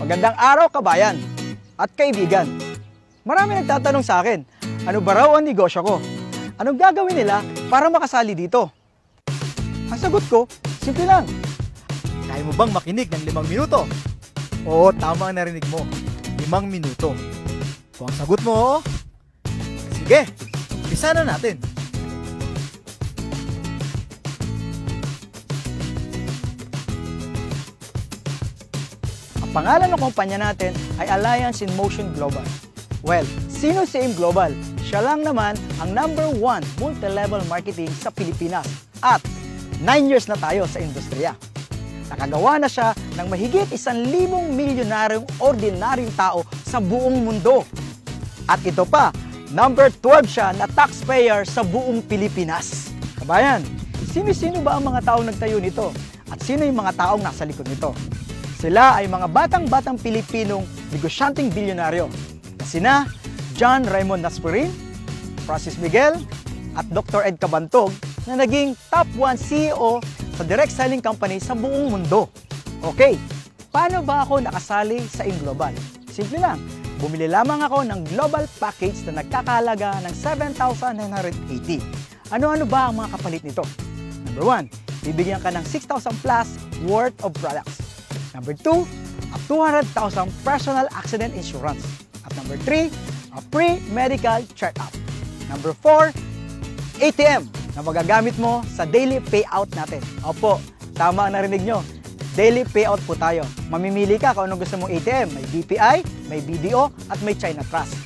Magandang araw, kabayan at kaibigan. Marami nagtatanong sa akin, ano ba raw ang negosyo ko? Anong gagawin nila para makasali dito? Ang sagot ko, simple lang. Kaya mo bang makinig ng 5 minuto? Oo, tama ang narinig mo. 5 minuto. Kung ang sagot mo, sige, umpisa na natin. Ang pangalan ng kumpanya natin ay Alliance in Motion Global. Well, sino si AIM Global? Siya lang naman ang #1 multi-level marketing sa Pilipinas at 9 years na tayo sa industriya. Nakagawa na siya ng mahigit 1,000 milyonaryong ordinaryong tao sa buong mundo. At ito pa, #12 siya na taxpayer sa buong Pilipinas. Kabayan, sino-sino ba ang mga taong nagtayo nito? At sino yung mga taong nasa likod nito? Sila ay mga batang-batang Pilipinong negosyanteng bilyonaryo na sina John Raymond Naspurin, Francis Miguel, at Dr. Ed Cabantog na naging top 1 CEO sa direct selling company sa buong mundo. Okay, paano ba ako nakasali sa AIM Global? Simple lang, bumili lamang ako ng global package na nagkakahalaga ng 7,980. Ano-ano ba ang mga kapalit nito? Number 1, bibigyan ka ng 6,000 plus worth of products. Number 2, a 200,000 personal accident insurance. At number 3, a free medical check-up. Number 4, ATM na magagamit mo sa daily payout natin. Opo, tama ang narinig nyo. Daily payout po tayo. Mamimili ka kung anong gusto mong ATM. May BPI, may BDO, at may China Trust.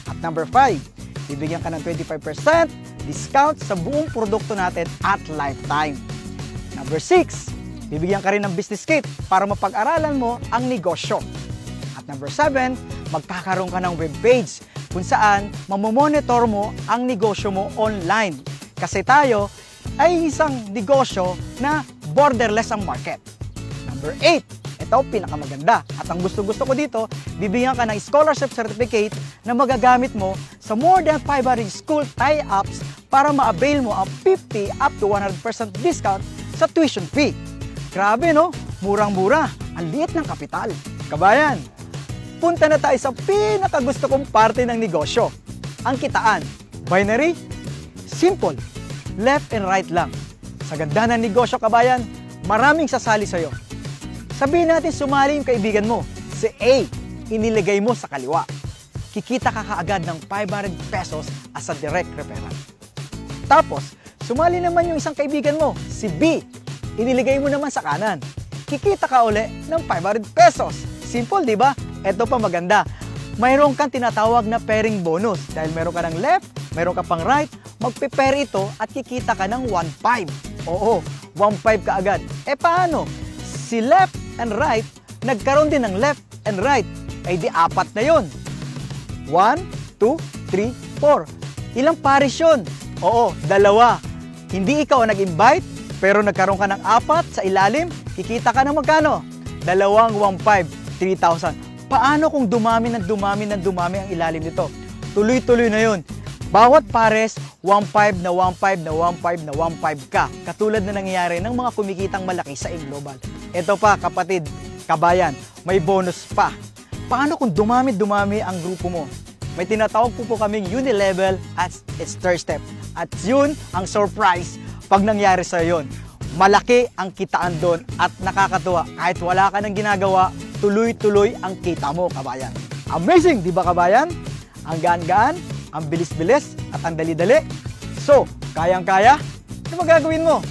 At number 5, bibigyan ka ng 25% discount sa buong produkto natin at lifetime. Number 6, bibigyan ka rin ng business kit para mapag-aralan mo ang negosyo. At number 7, magkakaroon ka ng webpage kung saan mamomonitor mo ang negosyo mo online. Kasi tayo ay isang negosyo na borderless ang market. Number 8, ito pinakamaganda. At ang gusto-gusto ko dito, bibigyan ka ng scholarship certificate na magagamit mo sa more than 500 school tie-ups para ma-avail mo ang 50 up to 100% discount sa tuition fee. Grabe no? Murang-mura. Ang liit ng kapital. Kabayan, punta na tayo sa pinakagusto kong parte ng negosyo. Ang kitaan. Binary? Simple. Left and right lang. Sa ganda ng negosyo, kabayan, maraming sasali sa'yo. Sabihin natin sumali yung kaibigan mo. Si A, inilagay mo sa kaliwa. Kikita ka kaagad ng 500 pesos as a direct referral. Tapos, sumali naman yung isang kaibigan mo, si B, iniligay mo naman sa kanan. Kikita ka uli ng 500 pesos. Simple, di ba? Ito pa maganda. Mayroon kang tinatawag na pairing bonus. Dahil meron ka ng left, meron ka pang right, magpe-pair ito at kikita ka ng 1.5. Oo, 1.5 ka agad. E paano? Si left and right, nagkaroon din ng left and right. Ay di 4 na yun. 1, 2, 3, 4. Ilang pares yun? Oo, 2. Hindi ikaw ang nag-invite, pero nagkaroon ka ng 4 sa ilalim, kikita ka ng magkano? 2.15, 3,000. Paano kung dumami ng dumami ang ilalim nito? Tuloy-tuloy na yun. Bawat pares, 1.5 na 1.5 na 1.5 na 1.5 ka. Katulad na nangyayari ng mga kumikitang malaki sa AIM Global. Ito pa, kapatid, kabayan, may bonus pa. Paano kung dumami ang grupo mo? May tinatawag po kaming unilevel at its third step. At yun ang surprise pag nangyari sa yun. Malaki ang kitaan doon at nakakatuwa. Kahit wala ka nang ginagawa, tuloy-tuloy ang kita mo, kabayan. Amazing, di ba kabayan? Ang gaan-gaan, ang bilis-bilis at ang dali-dali. So, kayang-kaya? Ano magagawin mo?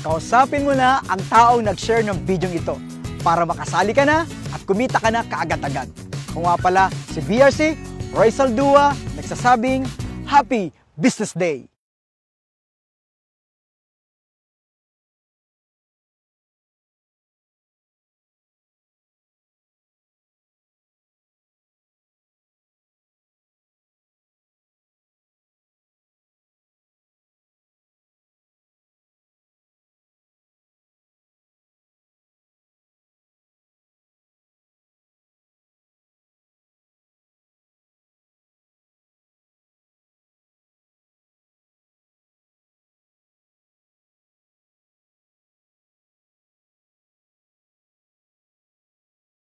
Kausapin mo na ang taong nag-share ng video ito para makasali ka na at kumita ka na kaagad-agad. Kung nga pala si BRC, Roy Saldua, nagsasabing Happy Business Day!